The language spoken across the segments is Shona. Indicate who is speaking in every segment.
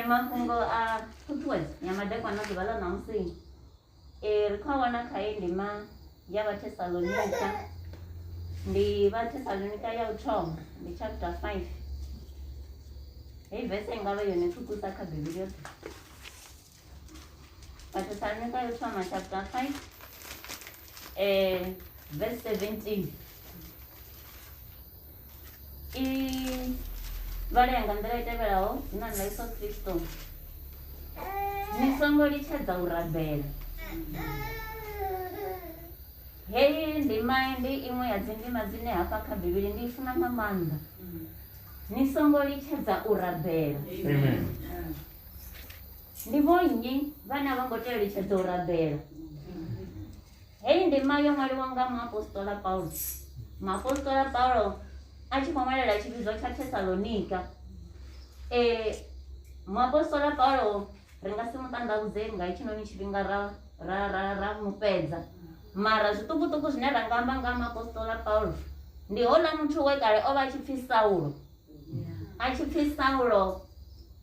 Speaker 1: mafhungo a ṱhuṱhuwedzo ya madekwana ḓuvha ḽa ṋamusi ri khou wana kha heyi ndima ya VhaThesalonika. Ndi VhaThesalonika ya u thoma, ndi chapter 5. Heyi vese i nga vha yone thukusa kha Bivhili yoṱhe. VhaThesalonika ya u thoma chapter 5 verse 17. I vhalea nga nḓila i tevhelaho dzina ḽa Yesu Kristo. Ni songo litshedza u rabela. Heyi ndima ndi iṅwe ya dzi ndima dzine hafha kha Bivhili ndi i funa nga maanḓa. Ni songo litshedza u rabela.
Speaker 2: Amen.
Speaker 1: Ndi vho nnyi vhane a vha ngo tea u litshedza u rabela? Heyi ndima yo ṅwaliwa nga muapostola Paulo. Muapostola Paulo a tshi khou ṅwalela tshivhidzwa tsha Thesalonika. Muapostola Paulo ri nga si muṱanḓavhudze nga hetshinoni tshifhinga ra mufhedza, mara zwiṱukuṱuku zwine ra nga amba nga muapostola Paulo ndi houḽa muthu we kale o vha a tshi pfhi Saulo. A tshi pfhi Saulo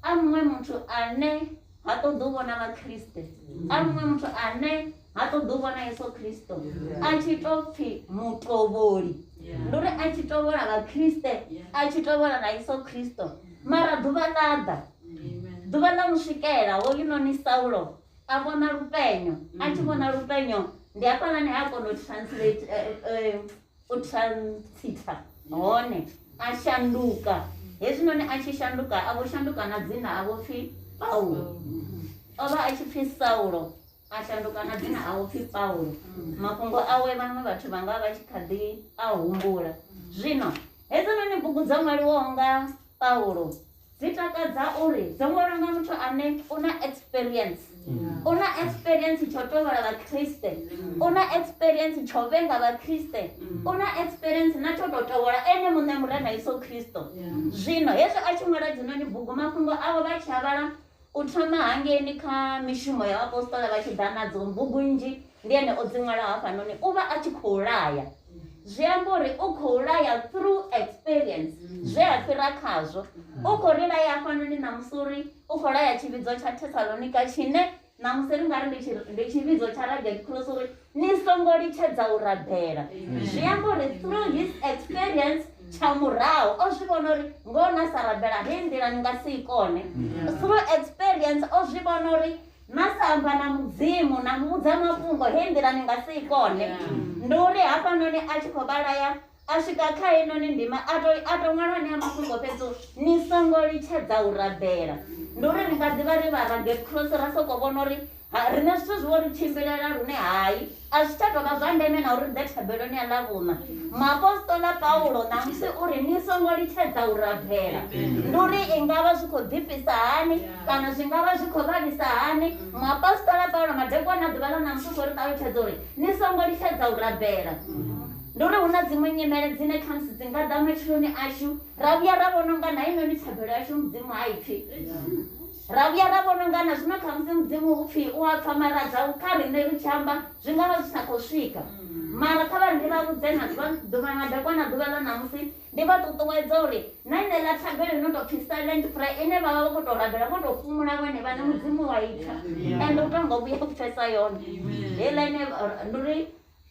Speaker 1: a muṅwe muthu ane ha ṱoḓi u vhona vhakriste, a muṅwe muthu ane ha ṱoḓi u vhona Yesu Kristo, a tshi tou pfhi mutovholi. Ndi uri a tshi tovhola vhakriste, a tshi tovhola na Yesu Kristo. Mara ḓuvha ḽa ḓa, ḓuvha ḽa mu swikela hoyunoni Saulo a vhona lupenyo. A tshi vhona lupenyo ndi hafhaḽani a kona u transita hone a shanduka. Hezwinoni a tshi shanduka a vho shanduka na dzina a vho pfhi Paulo. O vha a tshi pfhi Saulo a shanduka na dzina a vho pfhi Paulo. Mafhungo awe vhaṅwe vhathu vha nga vha tshi kha ḓi a humbula. Zwino hezwinoni bugu dzo ṅwaliwaho nga Paulo dzi takadza uri dzo ṅwaliwa nga muthu ane u na experience. U na experience tsho tovhola vhakriste, u na experience tsho vhenga vhakriste, u na experience na tsho tou tovhola ene muṋe murena Yesu Kristo. Zwino hezwi a tshi ṅwala dzinoni bugu mafhungo avho vha tshi a vhala u thoma hangeni kha mishumo ya vhapostola vha tshi ḓa nadzo bugu nnzhi ndi ene o dzi ṅwala hafhanoni. U vha a tshi khou laya, zwi amba uri u khou laya through experience zwe a fhira khazwo. U khou ri laya hafhanoni ṋamusi uri u khou laya tshivhidzo tsha Thesalonika tshine ṋamusi ri nga ri ndi tshivhidzo tsha Red Cross uri ni songo litshedza u rabela. Zwi amba uri through his experience tsha murahu o zwi vhona uri ngoho na sa rabela heyi nḓila ni nga si i kone. Through experience o zwi vhona uri na sa amba na mudzimu na muvhudza mafhungo heyi nḓila ni nga si i kone. Ndi uri hafhanoni a tshi khou vhalaya a swika kha heinoni ndima a to ṅwalwa ni ya mafhungo fhedzi ni songo litshedza u rabela. Ndi uri ri nga ḓivha ri vha Red Cross ra sokou vhona uri rine zwithu zwo ri tshimbilela lune hayi a zwi tsha tou vha zwa ndeme na uri ḓe thabeloni ya ḽa vhuṋa. Muapostola Paulo ṋamusi uri ni songo litshedza u rabela ndi uri i nga vha zwi khou ḓifhisa hani kana zwi nga vha zwi khou vhavhisa hani. Muapostola Paulo madekwana ḓuvha ḽa ṋamusi u khou ri ṱalutshedza uri ni songo litshedza u rabela. Ndi uri hu na dziṅwe nyimele dzine khamusi dzi nga ḓa matshiloni ashu ra vhuya ra vhona unga na inoni thabelo yashu mudzimu ha ipfhi. Ra vhuya ra vhona unga na zwino khamusi mudzimu upfhi u a pfha mara dza kha riṋe ri tshi amba zwi nga vha zwi sa khou swika. Mara kha vha ndi vha vhudze na ḓuvha madekwana ḓuvha ḽa ṋamusi ndi vha ṱuṱuwedza uri na ineḽa thabelo no tou pfhi silent prayer ine vha vha vha khou tou rabela vho tou fhumula vhone vhane mudzimu wa ita ende u tonga vhuya u pfhesa yone. Heiḽa ine ndi uri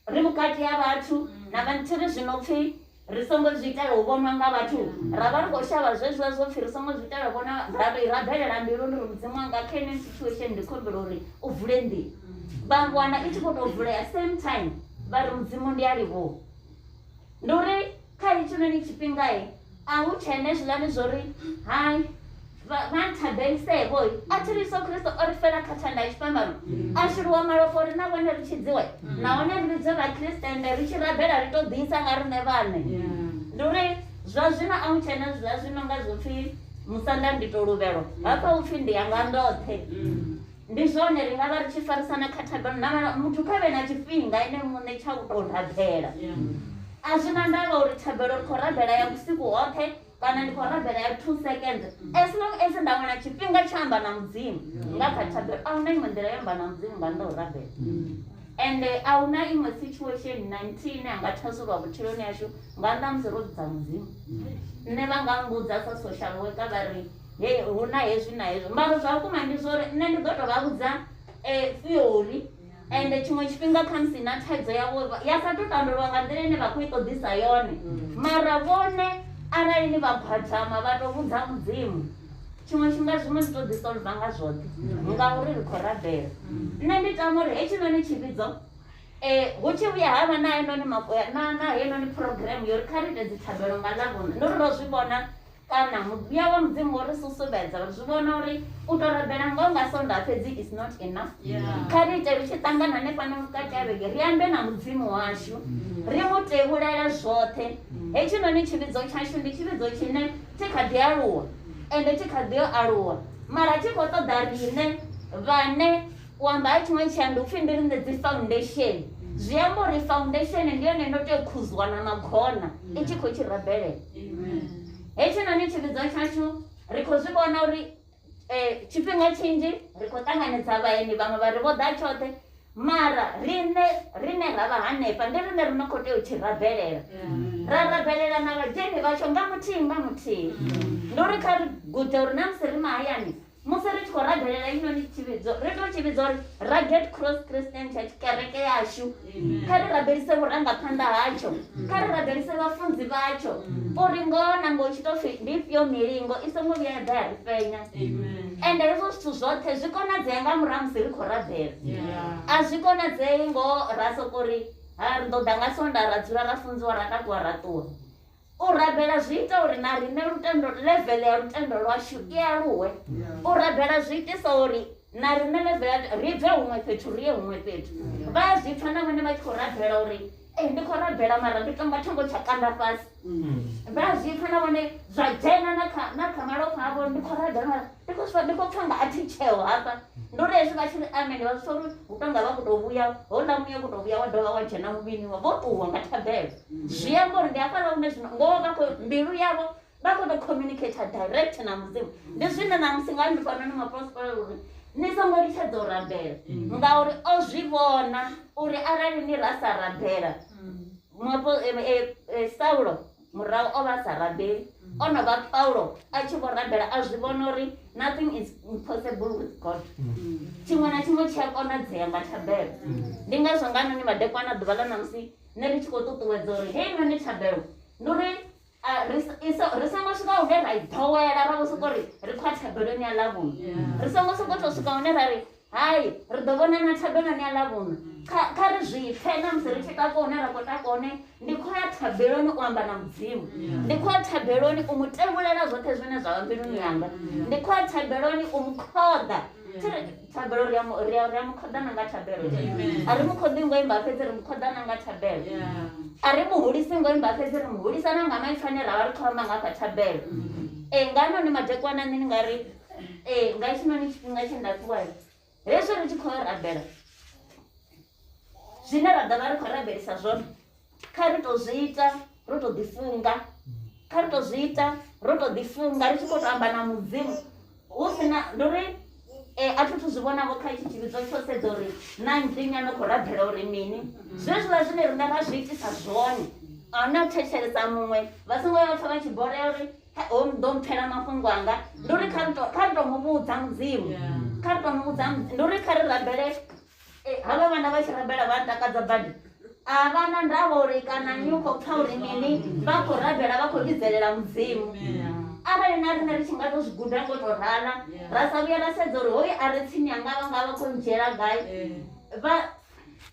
Speaker 1: ri vhukati ha vhathu na vhanthiri zwino pfhi ri songo zwi itela u vhonwa nga vhathu ra vha ri khou shavha zwezwo zwo pfhi ri songo zwi itela u vhona rabelela mbiluni uri mudzimu wanga kha ine situation ndi khou humbela uri u vule nḓila. Vha wana i tshi khou tou vulea same time vha ri mudzimu ndi a livhuwa. Ndi uri kha hetshinoni tshifhinga a hu tshene hezwiḽani zwo ri hayi vha nthabelisevho a thi ri Yesu Kristo o ri fela kha thanda ya tshipambano a shuluwa malofha uri na vhone ri tshi dziwe nahone ri lidze vhakriste ende ri tshi rabela ri tou ḓisa nga riṋe vhaṋe. Ndi uri zwa zwino a hu tshena zwiḽa zwino nga zwo pfhi musanda ndi to luvhelo hafha upfhi ndi yanga ndoṱhe. Ndi zwone ri nga vha ri tshi farisana kha thabelo na muthu kha vhe na tshifhinga ene muṋe tsha u tou rabela. A zwi na ndavha uri thabelo ri khou rabela ya vhusiku hoṱhe kana ndi khou rabela ya 2 seconds as long as nda wana tshifhinga tsha amba na mudzimu nga kha thabelo a hu na iṅwe nḓila yo amba na mudzimu nga nnḓa u rabela. Ende a hu na iṅwe situation 19 ine anga thasulwa vhutshiloni yashu nga nnḓa musi ro dzudza mudzimu. Nṋe vha nga mbudza sa social worker vha ri hu na hezwi na hezwo mara zwa vhukuma ndi zwo ri nṋe ndi ḓo tou vha vhudza theory ende tshiṅwe tshifhinga khamusi na thaidzo yavho ya sa tou tandulwa nga nḓila ine vha khou i ṱoḓisa yone mara vhone arali ni vha phathama vha tou vhudza mudzimu tshiṅwe tshifhinga zwiṅwe zwi tou ḓisolva nga zwoṱhe ngauri ri khou rabela nṋe ndi tama uri hetshinoni tshivhidzo hu tshi vhuya havha na heinoni program yo ri kha ri ite dzithabelo nga ḽavhuṋe ndo ri ndo zwi vhona kana muya wa mudzimu wo ri susuvhedza uri zwi vhona uri u tou rabela ngo nga sonda fhedzi is not enough kha ri ite ri tshi ṱangana hanefhano vhukati ha vhege ri ambe na mudzimu washu ri mu tevhulela zwoṱhe hetshinoni tshivhidzo tshashu ndi tshivhidzo tshine tshi kha ḓi aluwa ende tshi kha ḓi yo aluwa mara tshi khou ṱoḓa riṋe vhane u amba ha tshiṅwe tshiambi upfhi ndi riṋe dzi foundation zwi amba uri foundation ndi yone ndo tea u khuzwa na magona i tshi khou tshi rabelela hetshinoni tshivhidzo tshashu ri khou zwi vhona uri tshifhinga tshinzhi ri khou ṱanganedza vhaeni vhaṅwe vha ri vho ḓa tshoṱhe mara riṋe ra vha hanefha ndi riṋe ri no khou tea u tshi rabelela ra rabelela na vhadzheni vhatsho nga muthihi nga muthihi ndi uri kha ri gude uri na musi ri mahayani musi ri tshi khou rabelela inoni tshivhidzo ri tou tshivhidzo uri Rugged Cross Christian Church kereke yashu kha ri rabelise vhurangaphanḓa hatsho kha ri rabelise vhafunzi vhatsho uri ngoho na ngo tshi tou pfhi ndi ifhio milingo i songo vhuya ya ḓa ya ri fhenya ende hezwo zwithu zwoṱhe zwi konadzea nga murahu musi ri khou rabela a zwi konadzei ngoho ra soko ri ri ḓo ḓa nga sonda ra dzula ra funziwa ra takuwa ra ṱuwa u rabela zwi ita uri na riṋe lutendo level ya lutendo lwashu i aluwe u rabela zwi itisa uri na riṋe level ri bve huṅwe fhethu ri ye huṅwe fhethu vha zwi pfha na vhone vha tshi khou rabela uri ndi khou rabela mara ndi tonga thongo tsha kanda fhasi vha zwi pfha na vhone zwa dzhena na kha malofha avho ndi khou rabela mara ndi khou pfha nga a thi tsheo hafha ndi uri hezwi vha tshi ri amen vha zwi pfha uri hu tonga vha khou tou vhuya houḽa muya khou tou vhuya wa dovha wa dzhena muvhini wa vho ṱuwa nga thabelo zwi amba uri ndi hafhaḽa hune zwino ngoho vha khou mbilu yavho vha khou tou communicate direct na mudzimu ndi zwine na musi nga ndi fhanoni mapostola uri ni songo litshedza u rabela ngauri o zwi vhona uri arali ni ra sa rabela Saulo murahu o vha sa rabeli o no vha Paulo a tshi vho rabela a zwi vhona uri nothing is impossible with God tshiṅwe na tshiṅwe tshi a konadzea nga thabelo ndi ngazwo nga noni madekwana ḓuvha ḽa namusi nṋe ri tshi khou ṱuṱuwedza uri hei noni thabelo ndi uri ri songo swika hune ra i ḓowela ra vho soko ri ri khou ya thabeloni ya ḽavhuṋe ri songo soko tou swika hune ra ri hai ri ḓo vhona na thabeloni ya ḽavhuṋe kha ri zwi pfhe na musi ri tshi taka hune ra khou taka hone ndi khou ya thabeloni u amba na mudzimu ndi khou ya thabeloni u mu tevhulela zwoṱhe zwine zwa vha mbiluni yanga ndi khou ya thabeloni u mu khoḓa thabelo ri a mu khoḓana nga thabelo a ri mu khoḓi ngo imba fhedzi ri mu khoḓana nga thabelo a ri mu hulisi ngo imba fhedzi ri mu hulisa na nga maipfhi ane ra vha ri khou amba nga kha thabelo nga noni madekwana nṋe ndi nga ri nga hetshinoni tshifhinga tshe nda ṱuwa hezwi ri tshi khou rabela zwine ra ḓo vha ri khou rabelisa zwone kha ri tou zwi ita ro tou ḓifunga kha ri tou zwi ita ro tou ḓifunga ri tshi khou tou amba na mudzimu hu si na ndi uri a thi thu zwi vhonavho kha itshi tshivhidzo tsho sedza uri na ndi nyana khou rabela uri mini zwezwiḽa zwine ri nga ra zwi itisa zwone a huna u thetshelesa muṅwe vha songo ya pfha vha tshi borea uri ḓo mpfhela mafhungo anga ndi uri kha ri tou mu vhudza mudzimu kha ri tou mu vhudza ndi uri kha ri rabele havha vhana vha tshi rabela vha ntakadza badi a vha na ndavha uri kana ni khou pfha uri mini vha khou rabela vha khou lidzelela mudzimu arali na riṋe ri tshi nga tou zwi guda ngo tou rala ra sa vhuya ra sedza uri hoyu a ri tsini anga vha nga vha khou ndzhiela gai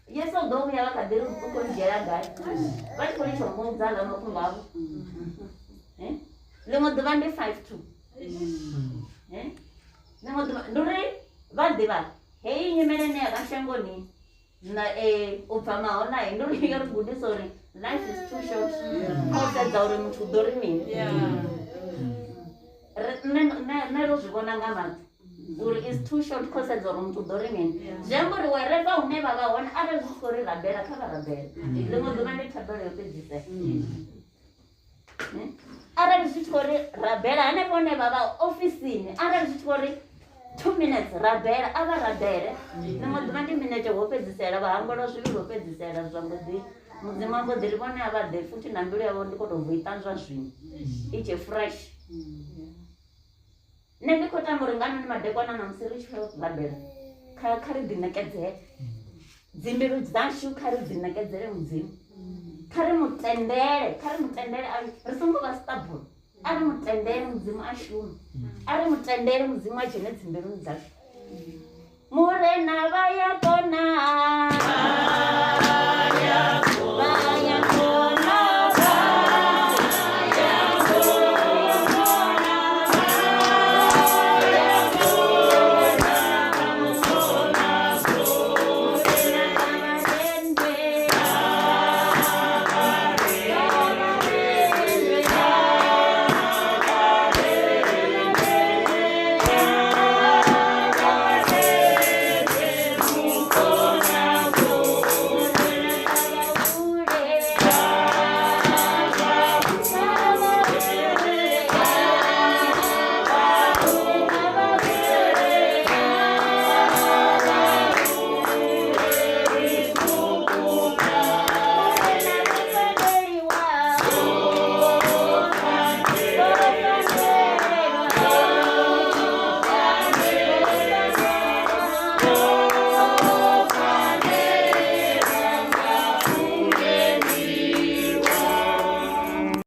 Speaker 1: yeso ḓo vhuya vha kha ḓi ri u khou ndzhiela gai vha tshi khou litsha u mbudza ḽa mafhungo avho ḽiṅwe ḓuvha ndi 5-2 ḽiṅwe ḓuvha ndi uri vha ḓivha hei nyimele ine ya vha shangoni na u bva mahona ndi uri yo ri gudisa uri life is too short khou sedza uri muthu u ḓo ri mini nṋe ro zwi vhona nga maṱo uri is too short khou sedza uri muthu u ḓo ri mini zwi amba uri wherever hune vha vha hone arali zwi khou ri rabela kha vha rabela ḽiṅwe ḓuvha ndi thabelo yo fhedzisela arali zwi tshi khou ri rabela hanefho hune vha vha ofisini arali zwi tshi khou ri 2 minutes rabela a vha rabele ḽiṅwe ḓuvha ndi minete ho fhedzisela vha hangwela zwivhili ho fhedzisela zwa mbo ḓi mudzimu a mbo ḓi ri vhone a vha ḓe futhi na mbilu yavho ndi khou tou bva i ṱanzwa zwino i tshe fresh nṋe ndi khou tama uri nga noni madekwana na musi ri tshi khou rabela kha ri ḓiṋekedzele dzimbilu dzashu, kha ri ḓiṋekedzele mudzimu, kha ri mutendele ri songo vha stubborn, a ri mutendele mudzimu a shume, a ri mutendele mudzimu a dzhene dzimbiluni dzashu. Murena vha ya kona